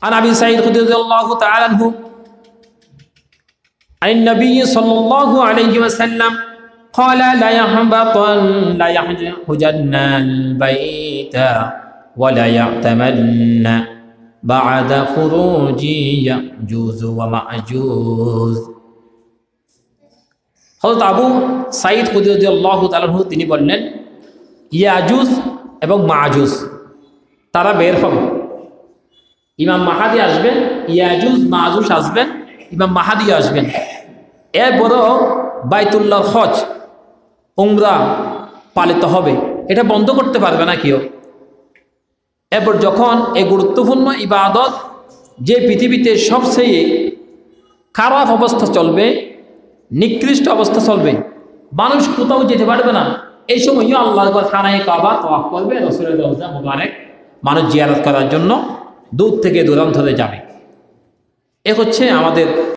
عن أبي سعيد الخدري رضي الله تعالى عنه عن النبي صلى الله عليه وسلم قال لا يحجن البيت ولا يعتمدن بعد خروج يأجوج ومأجوج। হযরত আবু সাঈদ খুদরী রাদিয়াল্লাহু তাআলা আনহু তিনি বললেন, ইয়াজুজ এবং মাজুজ তারা বের হবে, ইমাম মাহাদি আসবেন, ইয়াজুজ মাজুজ আসবেন, ইমাম মাহাদি আসবেন। এরপর বাইতুল্লাহর হজ উমরা পালিত হবে, এটা বন্ধ করতে পারবে না কেউ। এরপর যখন এই গুরুত্বপূর্ণ ইবাদত যে পৃথিবীতে সবচেয়ে খারাপ অবস্থা চলবে, নিকৃষ্ট অবস্থা চলবে, মানুষ কোথাও যেতে পারবে না, এই সময়ও আল্লাহর খানায়ে কাবা তওয়াফ করবে, রাসূলের রওজা মুবারক মানুষ জিয়ারত করার জন্য দূর থেকে দূরান্ত যাবে। এ হচ্ছে আমাদের